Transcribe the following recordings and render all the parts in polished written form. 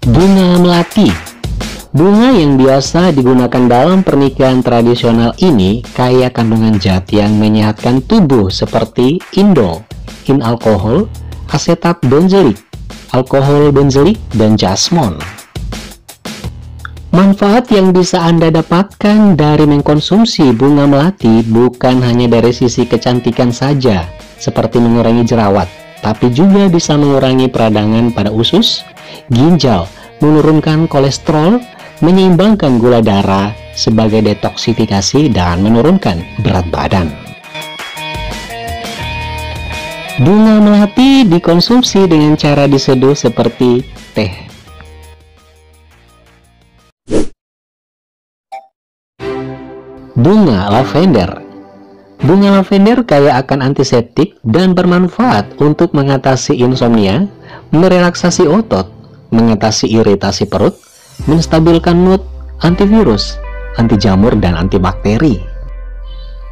Bunga melati. Bunga yang biasa digunakan dalam pernikahan tradisional ini kaya kandungan zat yang menyehatkan tubuh seperti indol, in-alkohol, asetat benzoik, alkohol benzoik, dan jasmon. Manfaat yang bisa Anda dapatkan dari mengkonsumsi bunga melati bukan hanya dari sisi kecantikan saja, seperti mengurangi jerawat, tapi juga bisa mengurangi peradangan pada usus, ginjal, menurunkan kolesterol, menyeimbangkan gula darah sebagai detoksifikasi, dan menurunkan berat badan. Bunga melati dikonsumsi dengan cara diseduh seperti teh. Bunga lavender. Bunga lavender kaya akan antiseptik dan bermanfaat untuk mengatasi insomnia, merelaksasi otot, mengatasi iritasi perut, menstabilkan mood, antivirus, anti jamur, dan antibakteri.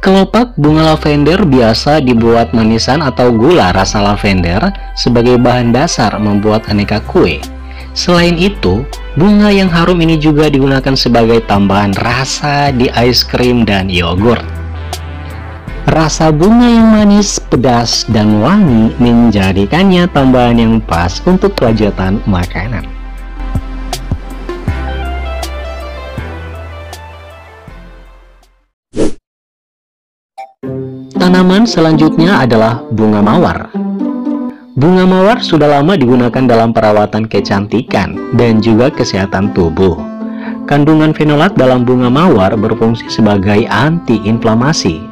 Kelopak bunga lavender biasa dibuat manisan atau gula rasa lavender sebagai bahan dasar membuat aneka kue. Selain itu, bunga yang harum ini juga digunakan sebagai tambahan rasa di es krim dan yogurt. Rasa bunga yang manis, pedas, dan wangi menjadikannya tambahan yang pas untuk kelanjutan makanan. Tanaman selanjutnya adalah bunga mawar. Bunga mawar sudah lama digunakan dalam perawatan kecantikan dan juga kesehatan tubuh. Kandungan fenolat dalam bunga mawar berfungsi sebagai anti-inflamasi,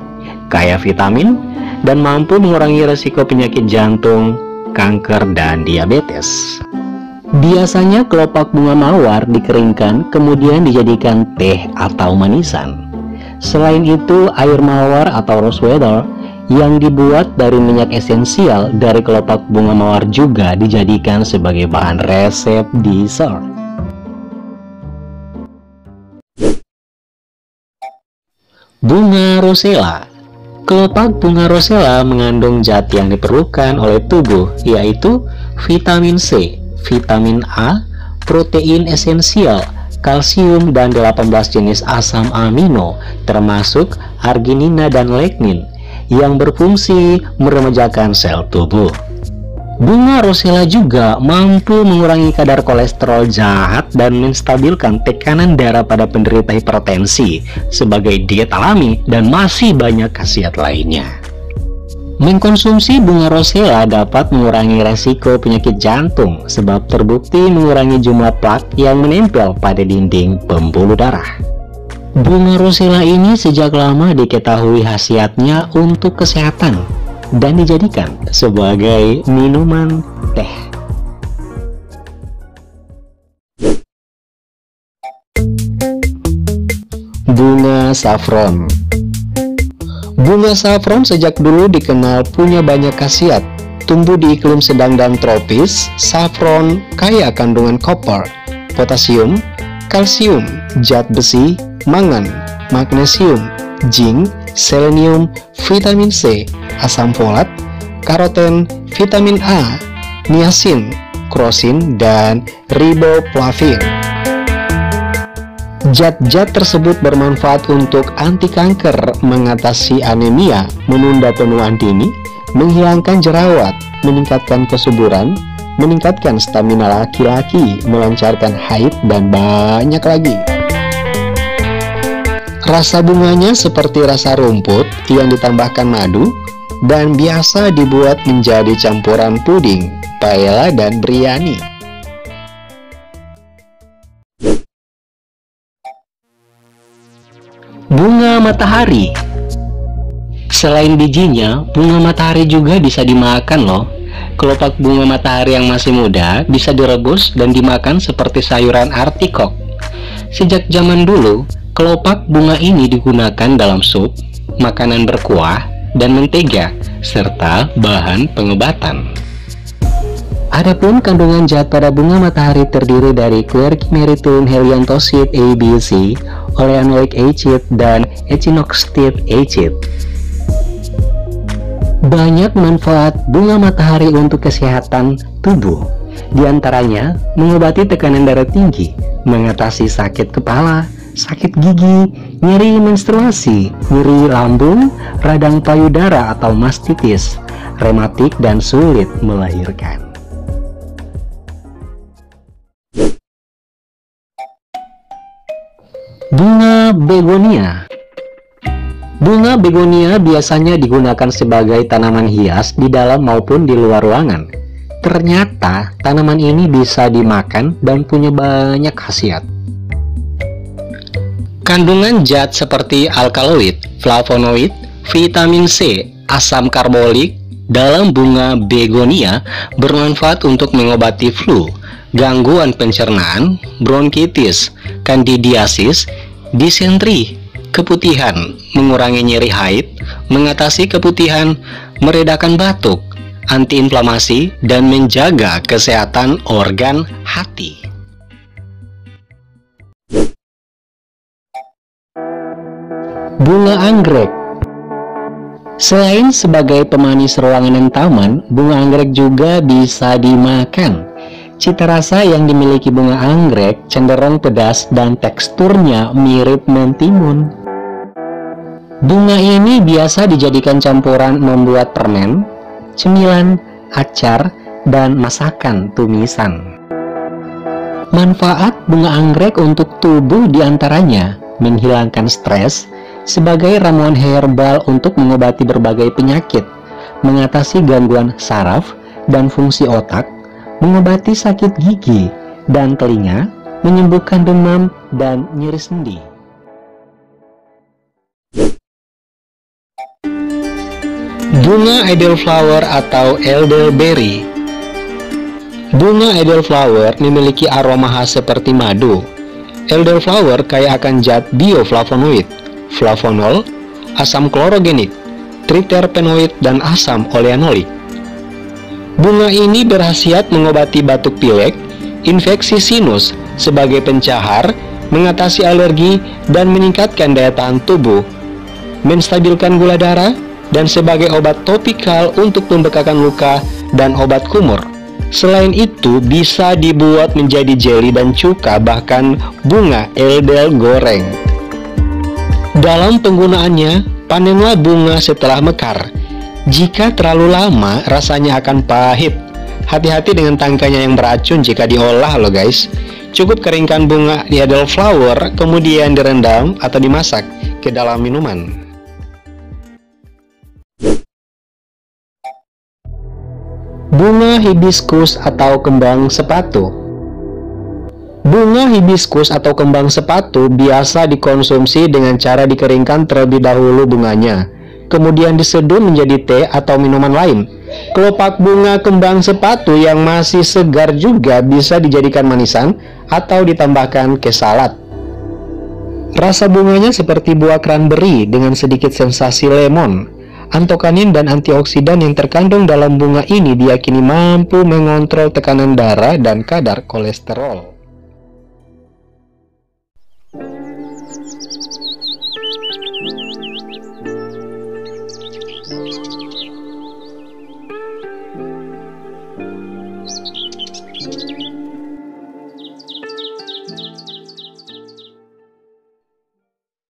kaya vitamin, dan mampu mengurangi risiko penyakit jantung, kanker, dan diabetes. Biasanya kelopak bunga mawar dikeringkan kemudian dijadikan teh atau manisan. Selain itu, air mawar atau rose water yang dibuat dari minyak esensial dari kelopak bunga mawar juga dijadikan sebagai bahan resep dessert. Bunga rosella. Kelopak bunga rosella mengandung zat yang diperlukan oleh tubuh, yaitu vitamin C, vitamin A, protein esensial, kalsium, dan 18 jenis asam amino, termasuk arginina dan lignin, yang berfungsi meremajakan sel tubuh. Bunga rosella juga mampu mengurangi kadar kolesterol jahat dan menstabilkan tekanan darah pada penderita hipertensi sebagai diet alami, dan masih banyak khasiat lainnya. Mengkonsumsi bunga rosella dapat mengurangi resiko penyakit jantung sebab terbukti mengurangi jumlah plak yang menempel pada dinding pembuluh darah. Bunga rosella ini sejak lama diketahui khasiatnya untuk kesehatan dan dijadikan sebagai minuman teh. Bunga saffron. Bunga saffron sejak dulu dikenal punya banyak khasiat. Tumbuh di iklim sedang dan tropis, saffron kaya kandungan koper, potasium, kalsium, zat besi, mangan, magnesium, zinc, selenium, vitamin C, asam folat, karoten, vitamin A, niacin, krosin, dan riboflavin. Zat-zat tersebut bermanfaat untuk anti kanker, mengatasi anemia, menunda penuaan dini, menghilangkan jerawat, meningkatkan kesuburan, meningkatkan stamina laki-laki, melancarkan haid, dan banyak lagi. Rasa bunganya seperti rasa rumput yang ditambahkan madu dan biasa dibuat menjadi campuran puding, paella, dan biryani. Bunga matahari. Selain bijinya, bunga matahari juga bisa dimakan loh. Kelopak bunga matahari yang masih muda bisa direbus dan dimakan seperti sayuran artikok. Sejak zaman dulu, kelopak bunga ini digunakan dalam sup, makanan berkuah, dan mentega, serta bahan pengobatan. Adapun kandungan zat pada bunga matahari terdiri dari quercumeritum helianthocide ABC, oleanoic acid, dan echinoxtid acid. Banyak manfaat bunga matahari untuk kesehatan tubuh. Di antaranya, mengobati tekanan darah tinggi, mengatasi sakit kepala, sakit gigi, nyeri menstruasi, nyeri lambung, radang payudara atau mastitis, rematik dan sulit melahirkan. Bunga begonia. Bunga begonia biasanya digunakan sebagai tanaman hias di dalam maupun di luar ruangan. Ternyata tanaman ini bisa dimakan dan punya banyak khasiat. Kandungan zat seperti alkaloid, flavonoid, vitamin C, asam karbolik dalam bunga begonia bermanfaat untuk mengobati flu, gangguan pencernaan, bronkitis, kandidiasis, disentri, keputihan, mengurangi nyeri haid, mengatasi keputihan, meredakan batuk, antiinflamasi, dan menjaga kesehatan organ hati. Bunga anggrek. Selain sebagai pemanis ruangan dan taman, bunga anggrek juga bisa dimakan. Cita rasa yang dimiliki bunga anggrek cenderung pedas dan teksturnya mirip mentimun. Bunga ini biasa dijadikan campuran membuat permen, cemilan, acar, dan masakan tumisan. Manfaat bunga anggrek untuk tubuh diantaranya menghilangkan stres, sebagai ramuan herbal untuk mengobati berbagai penyakit, mengatasi gangguan saraf dan fungsi otak, mengobati sakit gigi dan telinga, menyembuhkan demam dan nyeri sendi. Bunga elderflower atau elderberry. Bunga elderflower memiliki aroma khas seperti madu. Elderflower kaya akan zat bioflavonoid, flavonol, asam klorogenik, triterpenoid, dan asam oleanolik. Bunga ini berkhasiat mengobati batuk pilek, infeksi sinus sebagai pencahar, mengatasi alergi, dan meningkatkan daya tahan tubuh, menstabilkan gula darah, dan sebagai obat topikal untuk pembekakan luka dan obat kumur. Selain itu, bisa dibuat menjadi jeli dan cuka, bahkan bunga eldel goreng. Dalam penggunaannya, panenlah bunga setelah mekar. Jika terlalu lama, rasanya akan pahit. Hati-hati dengan tangkainya yang beracun jika diolah loh guys. Cukup keringkan bunga elderflower, kemudian direndam atau dimasak ke dalam minuman. Bunga hibiscus atau kembang sepatu. Bunga hibiscus atau kembang sepatu biasa dikonsumsi dengan cara dikeringkan terlebih dahulu bunganya, kemudian diseduh menjadi teh atau minuman lain. Kelopak bunga kembang sepatu yang masih segar juga bisa dijadikan manisan atau ditambahkan ke salad. Rasa bunganya seperti buah cranberry dengan sedikit sensasi lemon. Antokanin dan antioksidan yang terkandung dalam bunga ini diyakini mampu mengontrol tekanan darah dan kadar kolesterol.